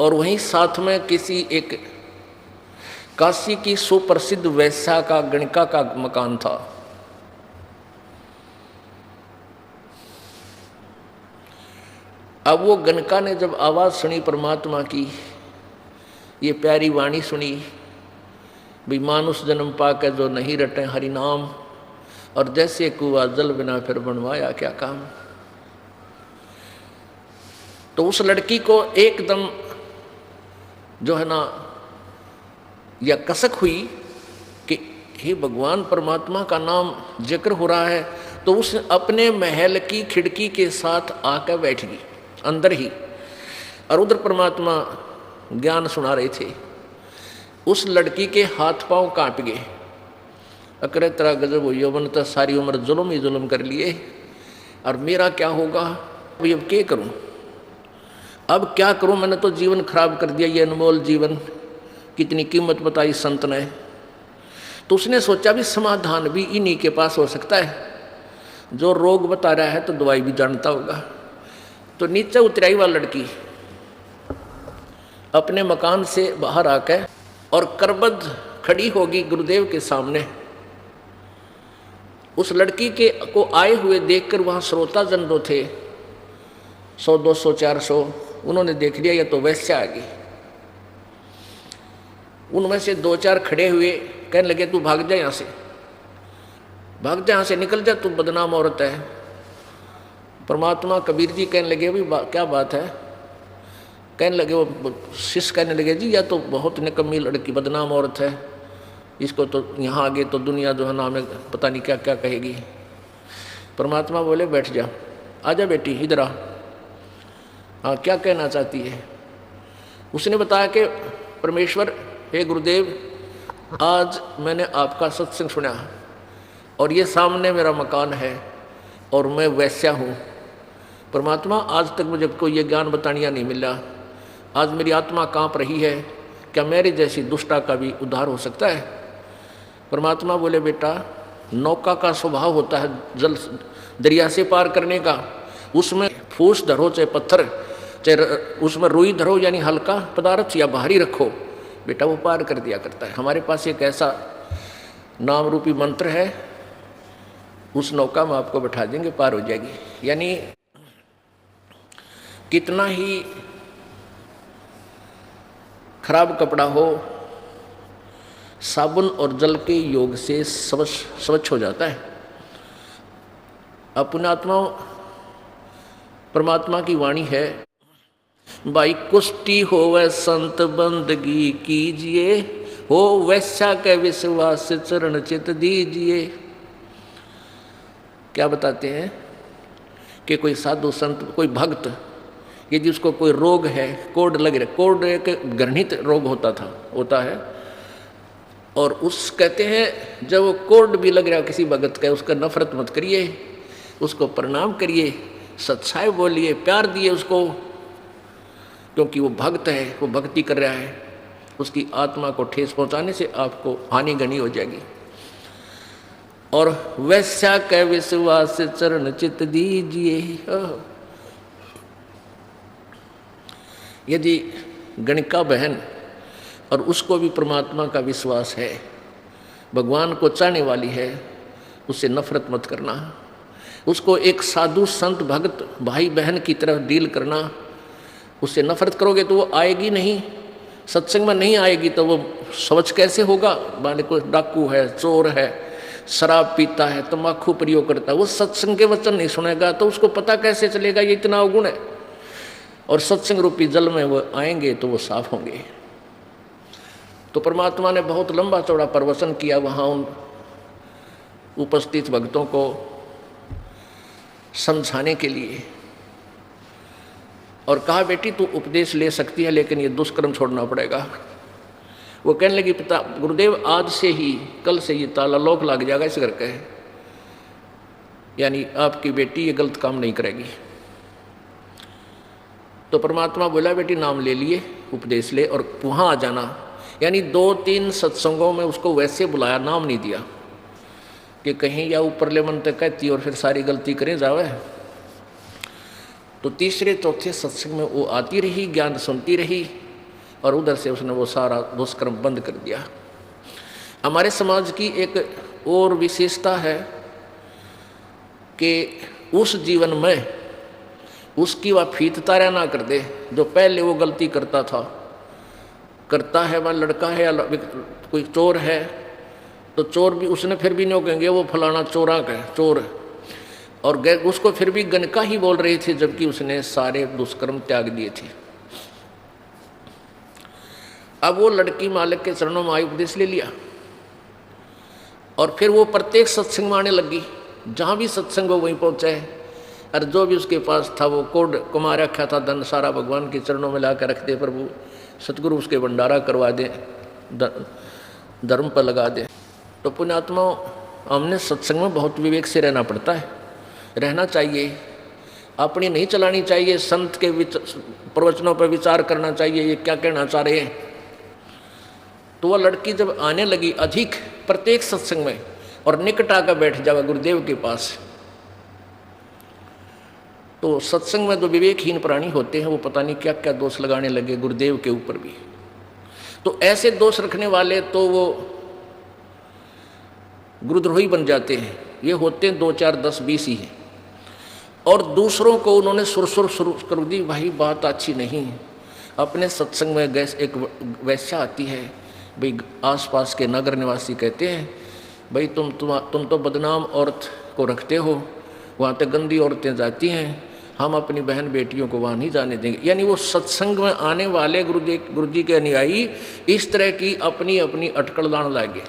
और वहीं साथ में किसी एक काशी की सुप्रसिद्ध वैश्या का गणिका का मकान था। अब वो गणिका ने जब आवाज़ सुनी परमात्मा की, ये प्यारी वाणी सुनी, भी मानुष जन्म पाके जो नहीं रटे हरि नाम, और जैसे कुआ जल बिना फिर बनवाया क्या काम। तो उस लड़की को एकदम जो है ना या कसक हुई कि हे भगवान, परमात्मा का नाम जिक्र हो रहा है, तो उस अपने महल की खिड़की के साथ आकर बैठ गई अंदर ही, और उधर परमात्मा ज्ञान सुना रहे थे। उस लड़की के हाथ पांव कांप गए, अकरे तेरा गजब हो, यौवन तो सारी उम्र जुल्म ही जुल्म कर लिए, और मेरा क्या होगा, अब क्या करूं, अब क्या करूं, मैंने तो जीवन खराब कर दिया, ये अनमोल जीवन, कितनी कीमत बताई संत ने। तो उसने सोचा भी समाधान भी इन्हीं के पास हो सकता है, जो रोग बता रहा है तो दवाई भी जानता होगा। तो नीचे उतराई वह लड़की अपने मकान से बाहर आकर और करबद्ध खड़ी होगी गुरुदेव के सामने। उस लड़की के को आए हुए देखकर वहाँ श्रोता जन जो थे 100, 200, 400, उन्होंने देख लिया ये तो वैश्या आ गई। उनमें से 2-4 खड़े हुए, कहने लगे तू भाग जा यहाँ से, भाग जा यहाँ से, निकल जा, तू बदनाम औरत है। परमात्मा कबीर जी कहने लगे भी क्या बात है, कहने लगे वो शिष्य कहने लगे जी यह तो बहुत निकम्मी लड़की, बदनाम औरत है, इसको तो यहाँ आगे तो दुनिया जो है ना हमें पता नहीं क्या क्या कहेगी। परमात्मा बोले बैठ जा, आजा बेटी इधर आ, हाँ क्या कहना चाहती है। उसने बताया कि परमेश्वर, हे गुरुदेव, आज मैंने आपका सत्संग सुना और ये सामने मेरा मकान है और मैं वैश्या हूँ। परमात्मा आज तक मुझे कोई ये ज्ञान बतानिया नहीं मिला, आज मेरी आत्मा काँप रही है, क्या मेरी जैसी दुष्टा का भी उद्धार हो सकता है। परमात्मा बोले बेटा, नौका का स्वभाव होता है जल दरिया से पार करने का, उसमें फूस धरो चाहे पत्थर, चाहे उसमें रुई धरो यानी हल्का पदार्थ या भारी रखो, बेटा वो पार कर दिया करता है। हमारे पास एक ऐसा नाम रूपी मंत्र है, उस नौका में आपको बैठा देंगे, पार हो जाएगी। यानी कितना ही खराब कपड़ा हो, साबुन और जल के योग से स्वच्छ हो जाता है। अपनात्मा परमात्मा की वाणी है, भाई कुष्टि हो वह संत बंदगी कीजिए, हो वैश्या के विश्वास चरण चित दीजिए। क्या बताते हैं कि कोई साधु संत, कोई भक्त, यदि उसको कोई रोग है, कोढ़ लग रहा, कोढ़ एक घृणित रोग होता है, और उस कहते हैं जब वो कोढ़ भी लग रहा है किसी भगत का, उसका नफरत मत करिए, उसको प्रणाम करिए, सच्चाई बोलिए, प्यार दिए उसको, क्योंकि वो भक्त है, वो भक्ति कर रहा है, उसकी आत्मा को ठेस पहुंचाने से आपको हानि गनी हो जाएगी। और वैश्या के विश्वास चरण चित दीजिए। यदि गणिका बहन और उसको भी परमात्मा का विश्वास है, भगवान को चाहने वाली है, उससे नफरत मत करना, उसको एक साधु संत भक्त भाई बहन की तरह डील करना। उससे नफरत करोगे तो वो आएगी नहीं, सत्संग में नहीं आएगी तो वो स्वच्छ कैसे होगा। मान कोई डाकू है, चोर है, शराब पीता है, तम्बाकू प्रयोग करता है, वो सत्संग के वचन नहीं सुनेगा तो उसको पता कैसे चलेगा ये इतना अवगुण है। और सत्संग रूपी जल में वो आएंगे तो वो साफ होंगे। तो परमात्मा ने बहुत लंबा चौड़ा प्रवचन किया वहाँ उन उपस्थित भक्तों को समझाने के लिए, और कहा बेटी तू उपदेश ले सकती है लेकिन ये दुष्कर्म छोड़ना पड़ेगा। वो कहने लगी पिता गुरुदेव, आज से ही, कल से ये ताला लॉक लग जाएगा इस घर का, यानी आपकी बेटी ये गलत काम नहीं करेगी। तो परमात्मा बोला बेटी नाम ले लिए, उपदेश ले और वहाँ आ जाना। यानी 2-3 सत्संगों में उसको वैसे बुलाया, नाम नहीं दिया कि कहीं या ऊपर ले मन तक कहती और फिर सारी गलती करें जावे। तो तीसरे चौथे सत्संग में वो आती रही, ज्ञान सुनती रही, और उधर से उसने वो सारा दुष्कर्म बंद कर दिया। हमारे समाज की एक और विशेषता है कि उस जीवन में उसकी वह फीत तारा ना कर दे जो पहले वो गलती करता है। वह लड़का है या कोई चोर है तो चोर भी उसने फिर भी नहीं कहेंगे वो फलाना चोरा का है, चोर है, और उसको फिर भी गनका ही बोल रही थी, जबकि उसने सारे दुष्कर्म त्याग दिए थे। अब वो लड़की मालिक के चरणों में आई, उपदेश ले लिया और फिर वो प्रत्येक सत्संग में आने लगी। जहाँ भी सत्संग हो वहीं पहुँचे, और जो भी उसके पास था वो कोड कमा रखा था, धन सारा भगवान के चरणों में ला कर रख दे, प्रभु सतगुरु उसके भंडारा करवा दे, धर्म पर लगा दे। तो पुण्यात्मा, हमने सत्संग में बहुत विवेक से रहना पड़ता है, रहना चाहिए, अपनी नहीं चलानी चाहिए। संत के प्रवचनों पर विचार करना चाहिए, ये क्या कहना चाह रहे हैं। तो वह लड़की जब आने लगी अधिक प्रत्येक सत्संग में और निकट आकर बैठ जावा गुरुदेव के पास, तो सत्संग में जो विवेकहीन प्राणी होते हैं वो पता नहीं क्या क्या दोष लगाने लगे गुरुदेव के ऊपर भी। तो ऐसे दोष रखने वाले तो वो गुरुद्रोही बन जाते हैं। ये होते हैं 2, 4, 10, 20 ही हैं, और दूसरों को उन्होंने सुरसुर शुरू कर दी, भाई बात अच्छी नहीं। अपने सत्संग में एक वैश्या आती है, भाई आसपास के नगर निवासी कहते हैं, भाई तुम तो बदनाम औरत को रखते हो, वहाँ तक गंदी औरतें जाती हैं, हम अपनी बहन बेटियों को वहाँ नहीं जाने देंगे। यानी वो सत्संग में आने वाले गुरु जी के अनुयायी इस तरह की अपनी अपनी अटकल लाने लगे।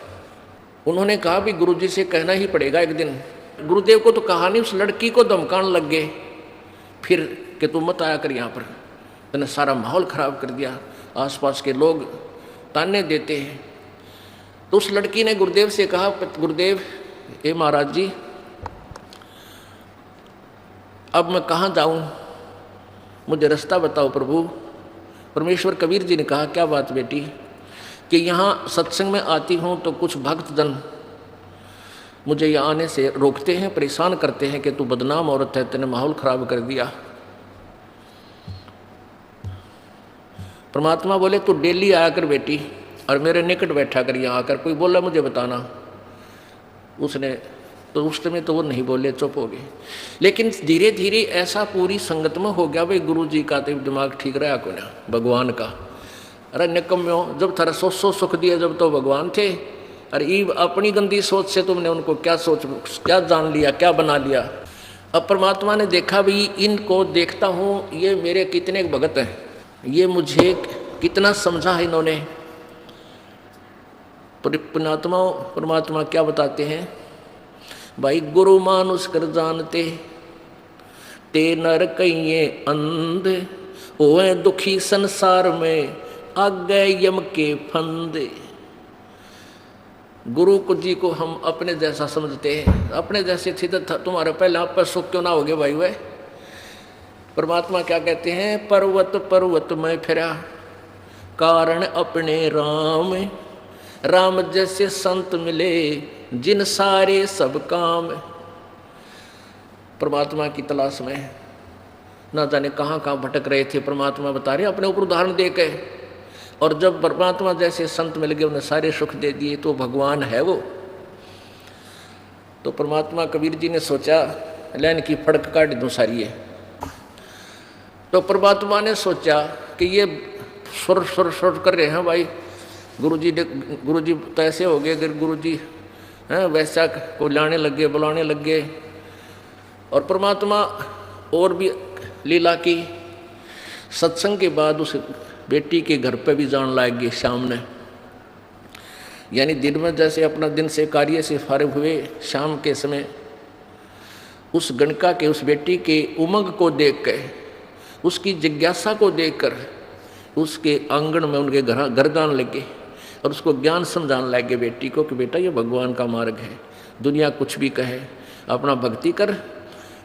उन्होंने कहा भी गुरु जी से कहना ही पड़ेगा एक दिन। गुरुदेव को तो कहा नहीं, उस लड़की को धमकाने लग गए फिर कि तुम मत आया कर यहाँ पर, मैंने सारा माहौल खराब कर दिया, आसपास के लोग ताने देते हैं। तो उस लड़की ने गुरुदेव से कहा, गुरुदेव हे महाराज जी, अब मैं कहाँ जाऊँ, मुझे रास्ता बताओ प्रभु। परमेश्वर कबीर जी ने कहा, क्या बात बेटी, कि यहाँ सत्संग में आती हूँ तो कुछ भक्तजन मुझे यहाँ आने से रोकते हैं, परेशान करते हैं कि तू बदनाम औरत है, तेने माहौल खराब कर दिया। परमात्मा बोले तू डेली आया कर बेटी, और मेरे निकट बैठा कर यहाँ आकर, कोई बोला मुझे बताना। उसने तो उस समय तो वो नहीं बोले, चुप हो गए। लेकिन धीरे धीरे ऐसा पूरी संगत में हो गया, भाई गुरु जी का तो दिमाग ठीक रहा को ना, भगवान का। अरे निकम्यो, जब थारा सो सुख दिया जब तो भगवान थे, अरे ईब अपनी गंदी सोच से तुमने उनको क्या जान लिया, क्या बना लिया। अब परमात्मा ने देखा भी इनको देखता हूँ, ये मेरे कितने भगत हैं, ये मुझे कितना समझा है इन्होंने। परमात्मा क्या बताते हैं, भाई गुरु मानुष कर जानते, ते नर कहिए अंध, होए दुखी संसार में, आगे यम के फंदे। गुरु को जी को हम अपने जैसा समझते हैं, अपने जैसे थे तो तुम्हारे पहले आप पर सुख क्यों ना हो गए भाई। वह परमात्मा क्या कहते हैं, पर्वत पर्वत में फिरा, कारण अपने राम, राम जैसे संत मिले, जिन सारे सब काम। परमात्मा की तलाश में ना जाने कहाँ कहाँ भटक रहे थे, परमात्मा बता रहे अपने ऊपर उदाहरण दे के। और जब परमात्मा जैसे संत मिल गए, उन्हें सारे सुख दे दिए, तो भगवान है वो। तो परमात्मा कबीर जी ने सोचा लैन की फड़क काट दूँ सारी है। तो परमात्मा ने सोचा कि ये सुर सुर सुर कर रहे हैं भाई, गुरु जी तो ऐसे हो गए, अगर गुरु जी हैं वैसा को लाने लग गए, बुलाने लग गए। और परमात्मा और भी लीला की, सत्संग के बाद उस बेटी के घर पे भी जान लाग गए शाम ने। यानी दिन में जैसे अपना दिन से कार्य से फारिग हुए, शाम के समय उस गणका के उस बेटी के उमंग को देख कर, उसकी जिज्ञासा को देखकर उसके आंगन में उनके घर जाने लगे और उसको ज्ञान समझाने लगे बेटी को कि बेटा ये भगवान का मार्ग है, दुनिया कुछ भी कहे, अपना भक्ति कर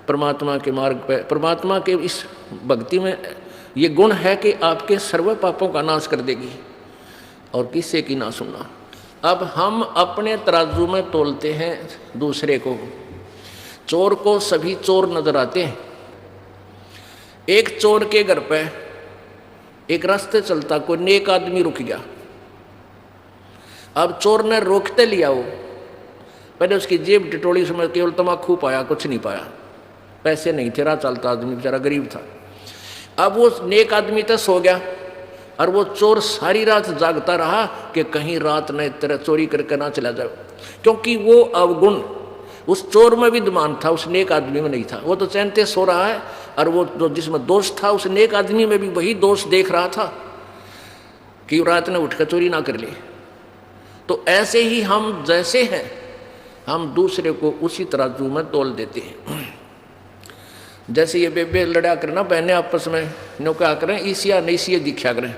परमात्मा के मार्ग पे। परमात्मा के इस भक्ति में ये गुण है कि आपके सर्व पापों का नाश कर देगी और किसी की ना सुनना। अब हम अपने तराजू में तोलते हैं दूसरे को, चोर को सभी चोर नजर आते हैं। एक चोर के घर पे एक रास्ते चलता, कोई नेक आदमी रुक गया। अब चोर ने रोकते लिया, वो पहले उसकी जेब टिटोड़ी, उसमें केवल तम्बाकू पाया, कुछ नहीं पाया, पैसे नहीं थे, राह चलता आदमी बेचारा गरीब था। अब वो नेक आदमी तो सो गया और वो चोर सारी रात जागता रहा कि कहीं रात ने तेरा चोरी करके ना चला जाए, क्योंकि वो अवगुण उस चोर में विद्यमान था, उस नेक आदमी में नहीं था। वो तो चैनते सो रहा है और वो जो जिसमें दोष था उस नेक आदमी में भी वही दोष देख रहा था कि रात ने उठकर चोरी ना कर ली। तो ऐसे ही हम जैसे हैं, हम दूसरे को उसी तरह जू में तोल देते हैं। जैसे ये बेबे लड़ा करना बहने आपस में, नो क्या करें, ईसिया नहीं दिखा करें,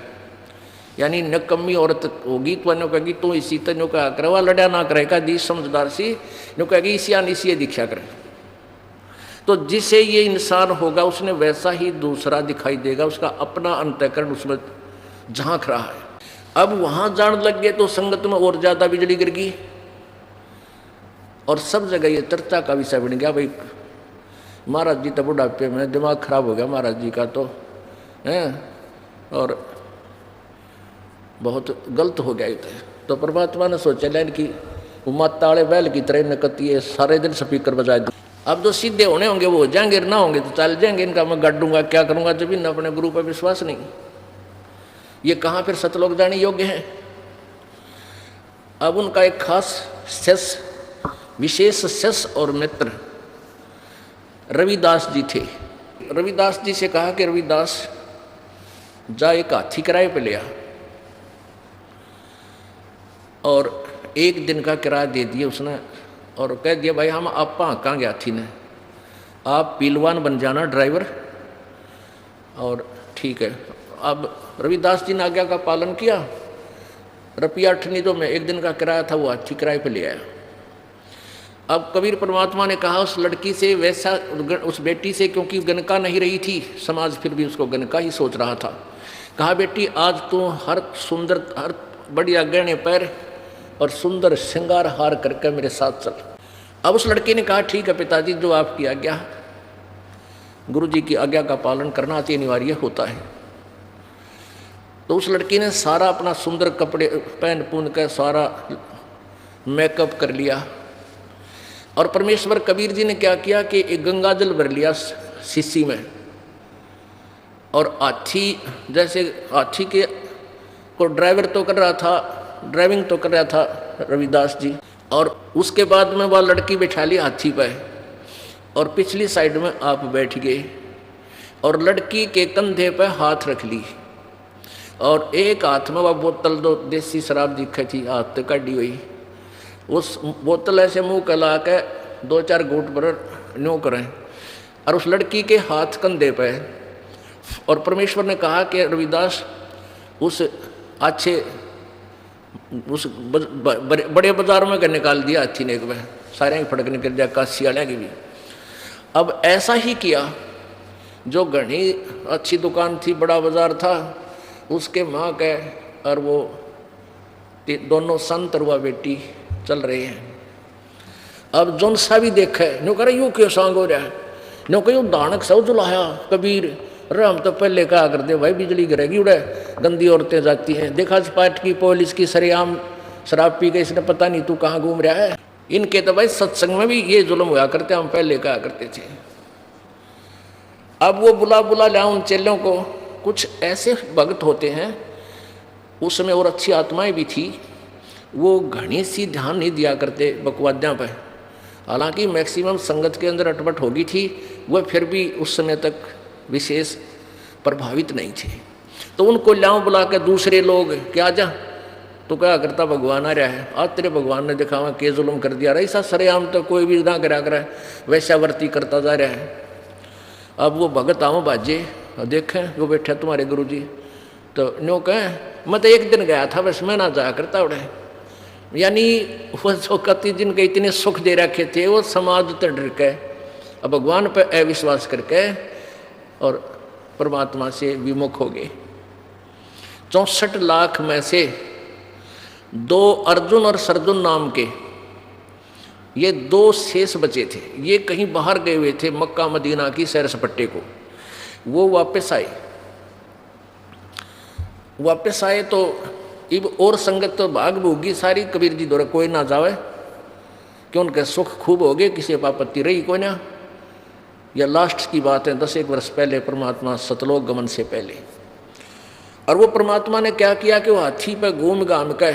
यानी नकम्मी औरत होगी तो नो कहेगी तो इसी तो नो क्या करे, वह लड़ा ना करेगा दी समझदार सी, नो कहेगी ईसिया नहीं दिखा करें। तो जिसे ये इंसान होगा उसने वैसा ही दूसरा दिखाई देगा, उसका अपना अंतःकरण उसमें झांक रहा है। अब वहां जान लग गए तो संगत में और ज्यादा बिजली गिर गई और सब जगह ये चर्चा का विषय बन गया। भाई महाराज जी तो बुढ़ापे में, दिमाग खराब हो गया महाराज जी का तो है, और बहुत गलत हो गया ये तो परमात्मा ने सोचा लेन कि माता वाले बैल की तरह नकती है, सारे दिन स्पीकर बजाए। अब जो सीधे होने होंगे वो हो जाएंगे, ना होंगे तो चल जाएंगे। इनका मैं गढ़ दूंगा, क्या करूंगा जब इन अपने गुरु पर विश्वास नहीं। ये कहाँ फिर सतलोक जाने योग्य है। अब उनका एक खास शेष, विशेष शेष और मित्र रविदास जी थे। रविदास जी से कहा कि रविदास जा एक हाथी किराए पे लिया और एक दिन का किराया दे दिया उसने, और कह दिया भाई हम आप हाँकांगे हाथी ने, आप पीलवान बन जाना ड्राइवर, और ठीक है। अब रविदास जी ने आज्ञा का पालन किया, रुपया अठनी जो मैं एक दिन का किराया था वो हाथी किराए पे ले आया। अब कबीर परमात्मा ने कहा उस लड़की से, वैसा उस बेटी से, क्योंकि गनका नहीं रही थी, समाज फिर भी उसको गनका ही सोच रहा था, कहा बेटी आज तो हर सुंदर, हर बढ़िया गहने पैर और सुंदर श्रृंगार हार करके मेरे साथ चल। अब उस लड़के ने कहा ठीक है पिताजी, जो आपकी आज्ञा, गुरु जी की आज्ञा का पालन करना अति अनिवार्य होता है। तो उस लड़की ने सारा अपना सुंदर कपड़े पहन पुन कर सारा मेकअप कर लिया, और परमेश्वर कबीर जी ने क्या किया कि एक गंगा जल भर लिया शीशी में, और हाथी जैसे हाथी के को ड्राइवर तो कर रहा था, ड्राइविंग तो कर रहा था रविदास जी, और उसके बाद में वह लड़की बैठा ली हाथी पर और पिछली साइड में आप बैठ गए और लड़की के कंधे पर हाथ रख ली, और एक हाथ में वह बोतल दो देसी शराब दिखी थी हाथ से काटी हुई, उस बोतल ऐसे मुंह कला के दो चार घूंट पर न्यू करें और उस लड़की के हाथ कंधे पे, और परमेश्वर ने कहा कि रविदास उस अच्छे उस बड़े बाजार में निकाल दिया हाथी ने, एक बार सारे ही फटक निकल जाए, काशी वाले की भी। अब ऐसा ही किया, जो घनी अच्छी दुकान थी, बड़ा बाजार था, उसके माँ के और वो दोनों संत और वह बेटी चल रहे हैं। अब जोन सा भी देखे नो करे यूँ क्यों सांग हो रहा है, नो कहीं दानक सब जुलाया कबीर, अरे हम तो पहले कहा कर दे भाई बिजली गिरेगी उड़े, गंदी औरतें जाती हैं, देखा पार्ट की पुलिस की सरेआम शराब पी के, इसने पता नहीं तू कहाँ घूम रहा है। इनके तो भाई सत्संग में भी ये जुल्म हुआ करते, हम पहले कहा करते थे। अब वो बुला बुला लिया उन चेलों को। कुछ ऐसे भक्त होते हैं उसमें और अच्छी आत्माएं भी थी, वो घनी सी ध्यान नहीं दिया करते बकवाद्या पर, हालांकि मैक्सिमम संगत के अंदर अटपट होगी थी, वह फिर भी उस समय तक विशेष प्रभावित नहीं थे। तो उनको लाओ बुला के दूसरे लोग, क्या जा तो क्या करता भगवान आ रहा है, आज तेरे भगवान ने दिखावा के जुल्म कर दिया, ऐसा सरेआम तो कोई भी ना करा कर वैश्यावर्ती करता जा रहा है। अब वो भगत आओ बाजे देखें वो बैठे तुम्हारे गुरु जी, तो नो कहें मैं तो एक दिन गया था बस, मैं ना जाया करता उड़े, यानी वो जो कति जिनके इतने सुख दे रखे थे वो समाज तो डर के अब भगवान पर अविश्वास करके और परमात्मा से विमुख हो गए। 64 लाख में से 2 अर्जुन और सरजुन नाम के ये 2 शेष बचे थे, ये कहीं बाहर गए हुए थे मक्का मदीना की सैर सपट्टे को, वो वापस आए वापस आए तो इब और संगत तो भाग भूगी सारी, कबीर जी द्वारा कोई ना जावे कि उनके सुख खूब हो गए, किसी आपत्ति रही कोई ना। यह लास्ट की बात है 10 वर्ष पहले, परमात्मा सतलोक गमन से पहले। और वो परमात्मा ने क्या किया कि वो हाथी पे घूम घाम के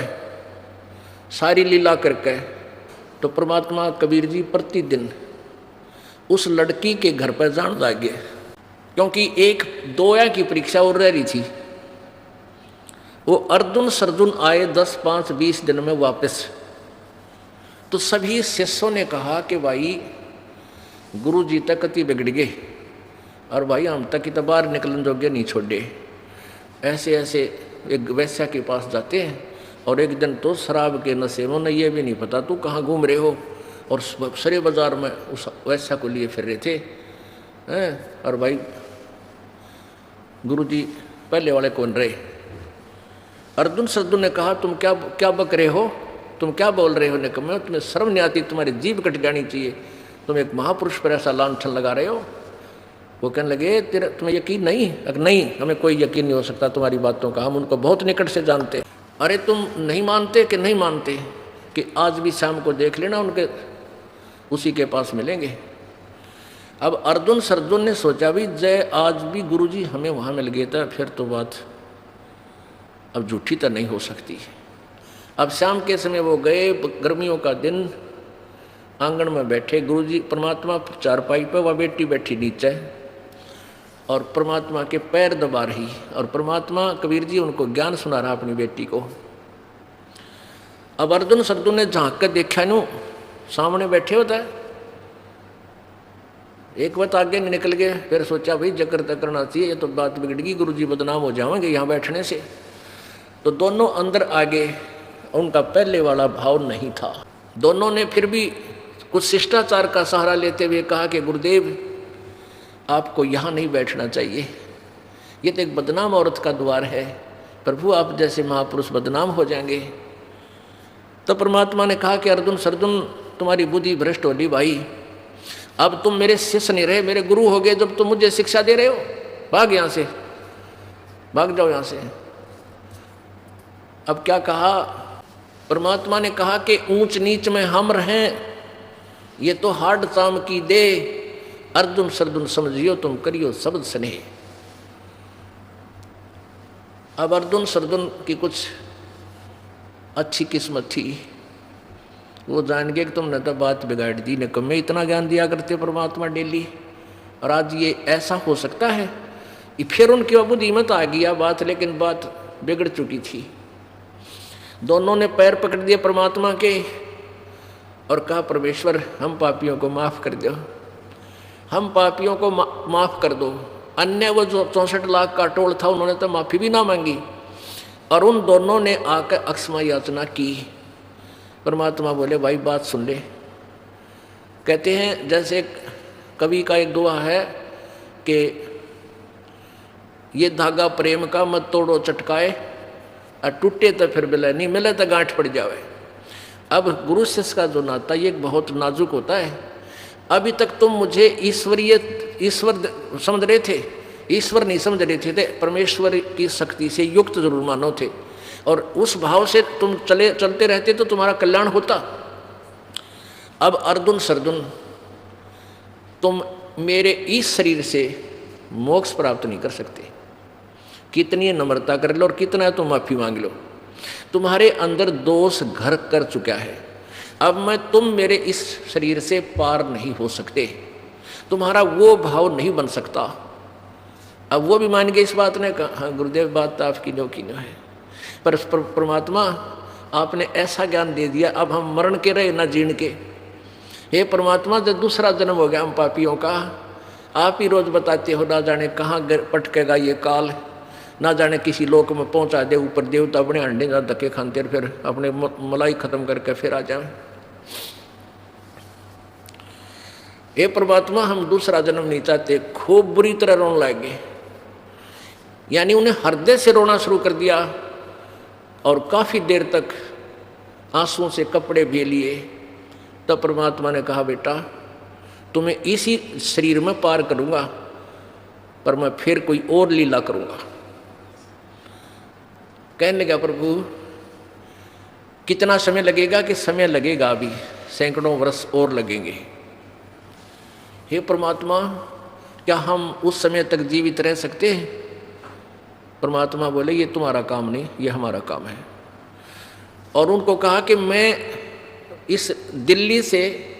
सारी लीला करके, तो परमात्मा कबीर जी प्रतिदिन उस लड़की के घर पर जान लागे, क्योंकि एक दोया की परीक्षा और रह रही थी। वो अर्जुन सर्जुन आए 10, 5, 20 दिन में वापस। तो सभी शिष्यों ने कहा कि भाई गुरु जी तक कति बिगड़ गए, और भाई हम तक तो बाहर निकलन जोगे नहीं छोड़े। ऐसे ऐसे एक वैश्या के पास जाते हैं, और एक दिन तो शराब के नशे में, उन्हें ये भी नहीं पता तू कहाँ घूम रहे हो, और सरे बाजार में उस वैश्या को लिए फिर रहे थे हैं। और भाई गुरु जी पहले वाले कौन रहे। अर्जुन सर्जुन ने कहा तुम क्या क्या बक रहे हो, तुम क्या बोल रहे हो। ने कहा मैं तुम्हें शर्म नहीं आती, तुम्हारी जीभ कट जानी चाहिए, तुम एक महापुरुष पर ऐसा लांछन लगा रहे हो। वो कहने लगे तेरा तुम्हें यकीन नहीं। अगर नहीं, हमें कोई यकीन नहीं हो सकता तुम्हारी बातों का, हम उनको बहुत निकट से जानते। अरे तुम नहीं मानते कि नहीं मानते कि आज भी शाम को देख लेना, उनके उसी के पास मिलेंगे। अब अर्जुन सर्जुन ने सोचा भी जय आज भी गुरुजी हमें वहाँ मिल गया था, फिर तो बात अब झूठी तो नहीं हो सकती। अब शाम के समय वो गए, गर्मियों का दिन, आंगन में बैठे गुरुजी परमात्मा चारपाई पर, वह बेटी बैठी नीचे और परमात्मा के पैर दबा रही, और परमात्मा कबीर जी उनको ज्ञान सुना रहा अपनी बेटी को। अब अर्जुन सर्जुन ने झांक कर देखा, नु सामने बैठे होता है। एक बात आगे निकल गए, फिर सोचा भाई जकर तक करना चाहिए, ये तो बात बिगड़गी, गुरुजी बदनाम हो जाएंगे यहाँ बैठने से। तो दोनों अंदर आगे, उनका पहले वाला भाव नहीं था। दोनों ने फिर भी कुछ शिष्टाचार का सहारा लेते हुए कहा कि गुरुदेव आपको यहाँ नहीं बैठना चाहिए, ये तो एक बदनाम औरत का द्वार है, प्रभु आप जैसे महापुरुष बदनाम हो जाएंगे। तो परमात्मा ने कहा कि अर्जुन सर्जुन तुम्हारी बुद्धि भ्रष्ट होली भाई, अब तुम मेरे शिष्य नहीं रहे, मेरे गुरु हो गए। जब तुम मुझे शिक्षा दे रहे हो, भाग यहाँ से, भाग जाओ यहाँ से। अब क्या कहा परमात्मा ने, कहा कि ऊंच नीच में हम रहें, ये तो हार्ड चाम की दे, अर्जुन सर्जुन समझियो तुम करियो शब्द स्नेह। अब अर्जुन सर्जुन की कुछ अच्छी किस्मत थी, वो जान गए कि तुमने तो बात बिगाड़ दी। ने कहा मैं इतना ज्ञान दिया करते परमात्मा डेली, और आज ये ऐसा हो सकता है। फिर उनकी बुद्धि में आ गया बात, लेकिन बात बिगड़ चुकी थी। दोनों ने पैर पकड़ दिए परमात्मा के और कहा परमेश्वर हम पापियों को माफ़ कर दो, हम पापियों को माफ़ कर दो। अन्य वो जो 64 लाख का टोल था, उन्होंने तो माफ़ी भी ना मांगी, और उन दोनों ने आकर अक्षमा याचना की। परमात्मा बोले भाई बात सुन ले। कहते हैं जैसे कवि का एक दुआ है कि ये धागा प्रेम का मत तोड़ो चटकाए, और टूटे तो फिर मिले, नहीं मिले तो गांठ पड़ जावे। अब गुरु शिष्य का जो नाता ये बहुत नाजुक होता है। अभी तक तुम मुझे ईश्वर समझ रहे थे, ईश्वर नहीं समझ रहे थे, परमेश्वर की शक्ति से युक्त जरूर मानो थे, और उस भाव से तुम चलते रहते तो तुम्हारा कल्याण होता। अब अर्जुन सर्जुन तुम मेरे इस शरीर से मोक्ष प्राप्त नहीं कर सकते, कितनी नम्रता कर लो और कितना तुम माफी मांग लो, तुम्हारे अंदर दोष घर कर चुका है। अब मैं तुम मेरे इस शरीर से पार नहीं हो सकते, तुम्हारा वो भाव नहीं बन सकता। अब वो भी मान गए इस बात ने, कहा हाँ गुरुदेव बात तो आपकी नो की नो है, पर परमात्मा आपने ऐसा ज्ञान दे दिया, अब हम मरण के रहे ना जीण के। हे परमात्मा जब दूसरा जन्म हो गया हम पापियों का, आप ही रोज बताते हो ना जाने कहाँ पटकेगा ये काल, ना जाने किसी लोक में पहुंचा दे, ऊपर देवता अपने अंडे ना धक्के खाते फिर अपने मलाई खत्म करके फिर आ जाए। हे परमात्मा हम दूसरा जन्म नहीं चाहते। खूब बुरी तरह रोने लगे, यानी उन्हें हृदय से रोना शुरू कर दिया, और काफ़ी देर तक आंसुओं से कपड़े भी लिए। तब परमात्मा ने कहा बेटा तुम्हें इसी शरीर में पार करूंगा, पर मैं फिर कोई और लीला करूंगा। कहने लगा प्रभु कितना समय लगेगा? कि समय लगेगा अभी सैकड़ों वर्ष और लगेंगे। हे परमात्मा, क्या हम उस समय तक जीवित रह सकते हैं? परमात्मा बोले ये तुम्हारा काम नहीं, ये हमारा काम है। और उनको कहा कि मैं इस दिल्ली से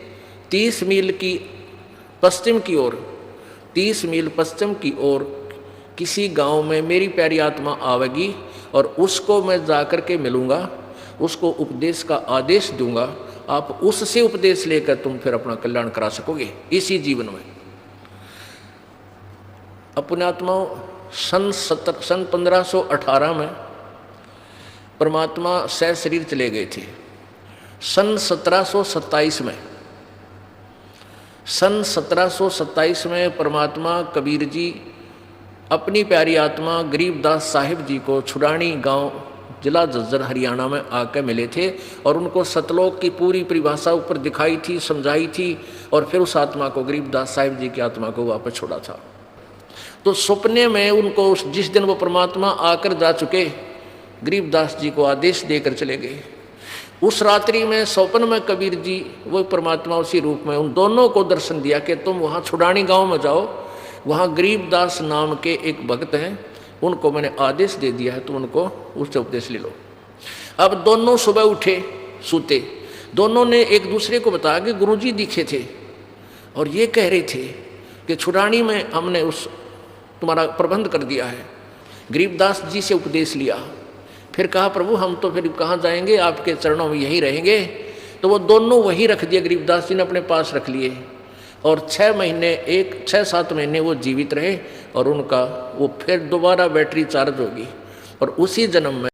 30 मील की पश्चिम की ओर, 30 मील पश्चिम की ओर किसी गांव में मेरी प्यारी आत्मा आवेगी और उसको मैं जाकर के मिलूंगा, उसको उपदेश का आदेश दूंगा। आप उससे उपदेश लेकर तुम फिर अपना कल्याण करा सकोगे इसी जीवन में। अपने आत्माओं सन 1518 में परमात्मा सह शरीर चले गए थे। सन 1727 में परमात्मा कबीर जी अपनी प्यारी आत्मा गरीबदास साहिब जी को छुड़ानी गांव जिला झज्जर हरियाणा में आकर मिले थे और उनको सतलोक की पूरी परिभाषा ऊपर दिखाई थी, समझाई थी और फिर उस आत्मा को गरीबदास साहिब जी की आत्मा को वापस छोड़ा था। तो सपने में उनको जिस दिन वो परमात्मा आकर जा चुके, गरीबदास जी को आदेश देकर चले गए। उस रात्रि में स्वप्न में कबीर जी वो परमात्मा उसी रूप में उन दोनों को दर्शन दिया कि तुम वहाँ छुड़ानी गांव में जाओ, वहाँ गरीबदास नाम के एक भक्त हैं, उनको मैंने आदेश दे दिया है, तुम उनको उससे उपदेश ले लो। अब दोनों सुबह उठे सूते, दोनों ने एक दूसरे को बताया कि गुरुजी दिखे थे और ये कह रहे थे कि छुड़ानी में हमने उस तुम्हारा प्रबंध कर दिया है। गरीबदास जी से उपदेश लिया, फिर कहा प्रभु हम तो फिर कहाँ जाएंगे, आपके चरणों में यहीं रहेंगे। तो वो दोनों वहीं रख दिए, गरीबदास जी ने अपने पास रख लिए और 6-7 महीने वो जीवित रहे और उनका वो फिर दोबारा बैटरी चार्ज होगी और उसी जन्म में